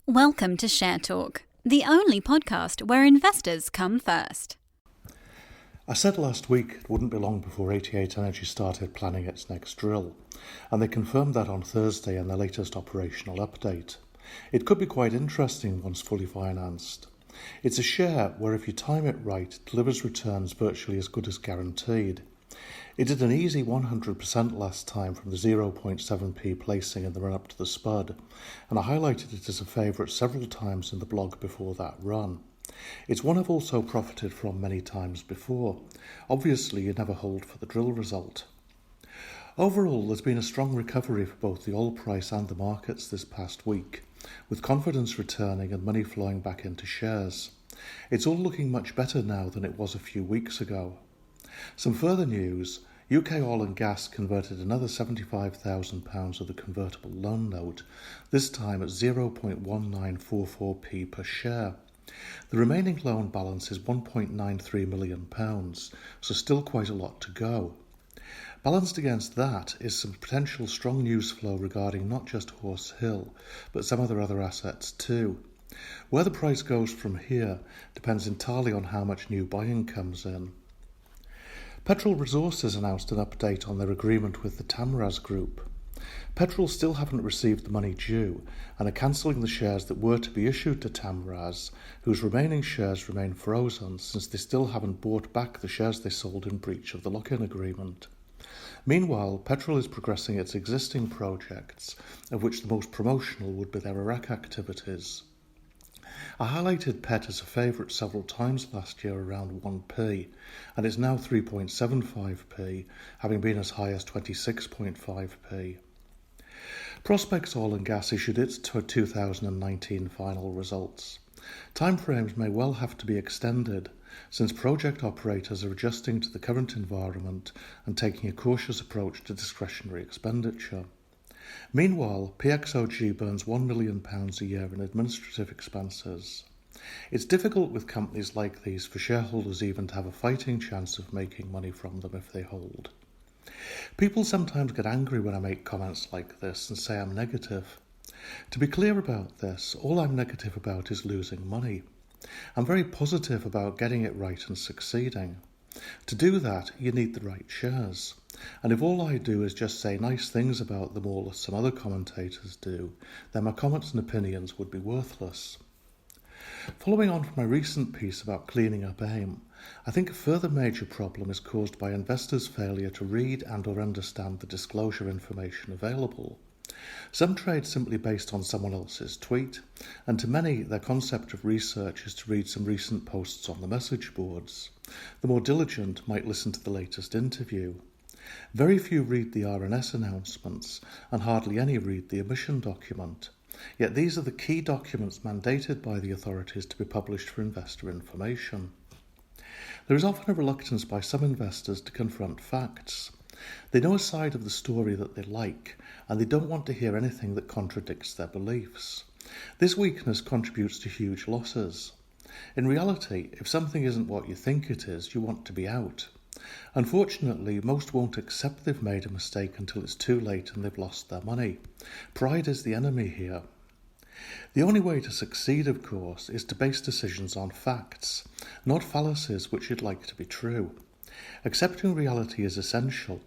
Welcome to Share Talk, the only podcast where investors come first. I said last week it wouldn't be long before 88 Energy started planning its next drill, and they confirmed that on Thursday in their latest operational update. It could be quite interesting once fully financed. It's a share where if you time it right, it delivers returns virtually as good as guaranteed. It did an easy 100% last time from the 0.7p placing in the run-up to the spud, and I highlighted it as a favourite several times in the blog before that run. It's one I've also profited from many times before. Obviously, you never hold for the drill result. Overall, there's been a strong recovery for both the oil price and the markets this past week, with confidence returning and money flowing back into shares. It's all looking much better now than it was a few weeks ago. Some further news: UK Oil and Gas converted another £75,000 of the convertible loan note, this time at 0.1944p per share. The remaining loan balance is £1.93 million, so still quite a lot to go. Balanced against that is some potential strong news flow regarding not just Horse Hill, but some of their other assets too. Where the price goes from here depends entirely on how much new buying comes in. Petrol Resources announced an update on their agreement with the Tamraz Group. Petrol still haven't received the money due and are cancelling the shares that were to be issued to Tamraz, whose remaining shares remain frozen since they still haven't bought back the shares they sold in breach of the lock-in agreement. Meanwhile, Petrol is progressing its existing projects, of which the most promotional would be their Iraq activities. I highlighted PET as a favourite several times last year around 1p, and it's now 3.75p, having been as high as 26.5p. Prospects Oil and Gas issued its 2019 final results. Timeframes may well have to be extended, since project operators are adjusting to the current environment and taking a cautious approach to discretionary expenditure. Meanwhile, PXOG burns £1 million a year in administrative expenses. It's difficult with companies like these for shareholders even to have a fighting chance of making money from them if they hold. People sometimes get angry when I make comments like this and say I'm negative. To be clear about this, all I'm negative about is losing money. I'm very positive about getting it right and succeeding. To do that, you need the right shares. And if all I do is just say nice things about them all as some other commentators do, then my comments and opinions would be worthless. Following on from my recent piece about cleaning up AIM, I think a further major problem is caused by investors' failure to read and or understand the disclosure information available. Some trade simply based on someone else's tweet, and to many their concept of research is to read some recent posts on the message boards. The more diligent might listen to the latest interview. Very few read the RNS announcements, and hardly any read the emission document. Yet these are the key documents mandated by the authorities to be published for investor information. There is often a reluctance by some investors to confront facts. They know a side of the story that they like, and they don't want to hear anything that contradicts their beliefs. This weakness contributes to huge losses. In reality, if something isn't what you think it is, you want to be out. Unfortunately, most won't accept they've made a mistake until it's too late and they've lost their money. Pride is the enemy here. The only way to succeed, of course, is to base decisions on facts, not fallacies which you'd like to be true. Accepting reality is essential.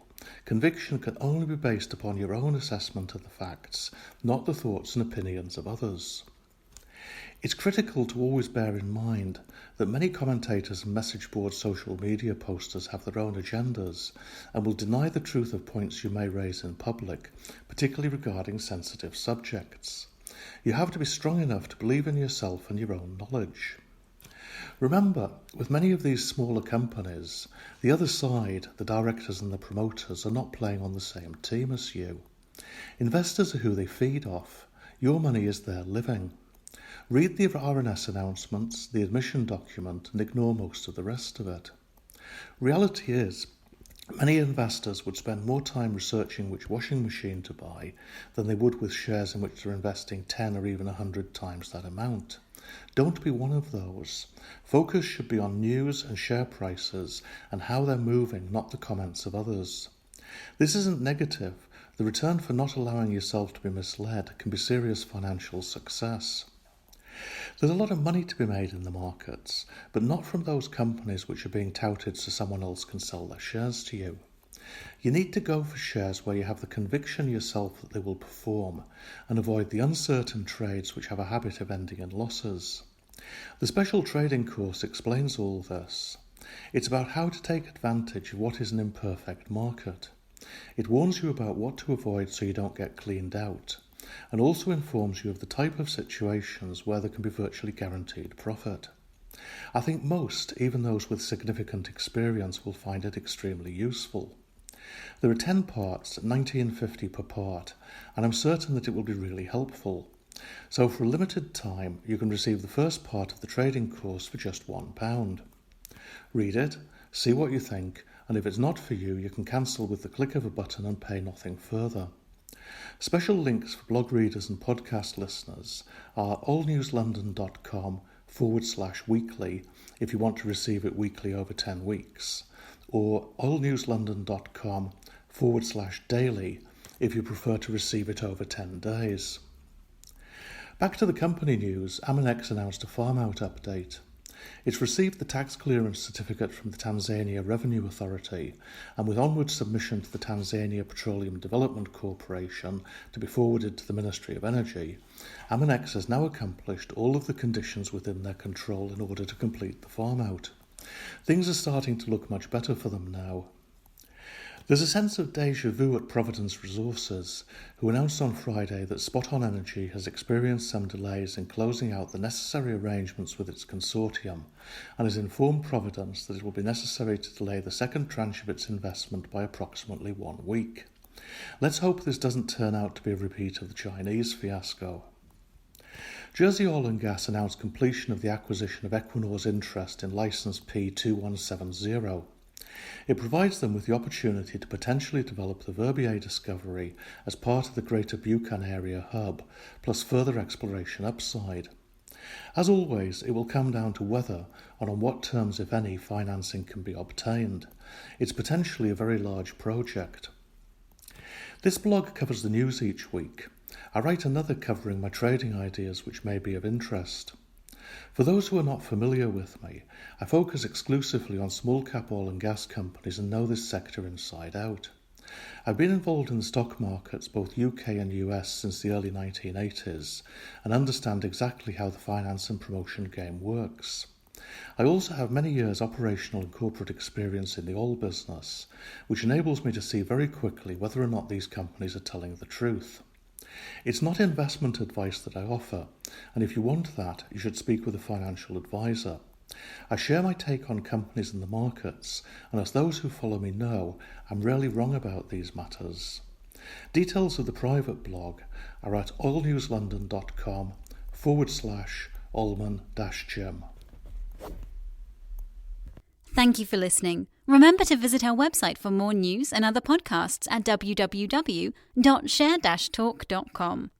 Conviction can only be based upon your own assessment of the facts, not the thoughts and opinions of others. It's critical to always bear in mind that many commentators and message board social media posters have their own agendas and will deny the truth of points you may raise in public, particularly regarding sensitive subjects. You have to be strong enough to believe in yourself and your own knowledge. Remember, with many of these smaller companies, the other side, the directors and the promoters, are not playing on the same team as you. Investors are who they feed off. Your money is their living. Read the RNS announcements, the admission document, and ignore most of the rest of it. Reality is, many investors would spend more time researching which washing machine to buy than they would with shares in which they're investing 10 or even 100 times that amount. Don't be one of those. Focus should be on news and share prices and how they're moving, not the comments of others. This isn't negative. The return for not allowing yourself to be misled can be serious financial success. There's a lot of money to be made in the markets, but not from those companies which are being touted so someone else can sell their shares to you. You need to go for shares where you have the conviction yourself that they will perform and avoid the uncertain trades which have a habit of ending in losses. The special trading course explains all this. It's about how to take advantage of what is an imperfect market. It warns you about what to avoid so you don't get cleaned out, and also informs you of the type of situations where there can be virtually guaranteed profit. I think most, even those with significant experience, will find it extremely useful. There are 10 parts at $19.50 per part, and I'm certain that it will be really helpful. So for a limited time, you can receive the first part of the trading course for just £1. Read it, see what you think, and if it's not for you, you can cancel with the click of a button and pay nothing further. Special links for blog readers and podcast listeners are allnewslondon.com/weekly if you want to receive it weekly over 10 weeks, or allnewslondon.com/daily if you prefer to receive it over 10 days. Back to the company news, Aminex announced a farm-out update. It's received the tax clearance certificate from the Tanzania Revenue Authority, and with onward submission to the Tanzania Petroleum Development Corporation to be forwarded to the Ministry of Energy, Aminex has now accomplished all of the conditions within their control in order to complete the farm-out. Things are starting to look much better for them now. There's a sense of déjà vu at Providence Resources, who announced on Friday that Spot On Energy has experienced some delays in closing out the necessary arrangements with its consortium, and has informed Providence that it will be necessary to delay the second tranche of its investment by approximately 1 week. Let's hope this doesn't turn out to be a repeat of the Chinese fiasco. Jersey Oil and Gas announced completion of the acquisition of Equinor's interest in licence P2170. It provides them with the opportunity to potentially develop the Verbier discovery as part of the Greater Buchan Area hub, plus further exploration upside. As always, it will come down to whether and on what terms, if any, financing can be obtained. It's potentially a very large project. This blog covers the news each week. I write another covering my trading ideas which may be of interest. For those who are not familiar with me, I focus exclusively on small-cap oil and gas companies and know this sector inside out. I've been involved in the stock markets, both UK and US, since the early 1980s, and understand exactly how the finance and promotion game works. I also have many years operational and corporate experience in the oil business, which enables me to see very quickly whether or not these companies are telling the truth. It's not investment advice that I offer, and if you want that, you should speak with a financial advisor. I share my take on companies and the markets, and as those who follow me know, I'm rarely wrong about these matters. Details of the private blog are at allnewslondon.com/Allman-Jim. Thank you for listening. Remember to visit our website for more news and other podcasts at www.share-talk.com.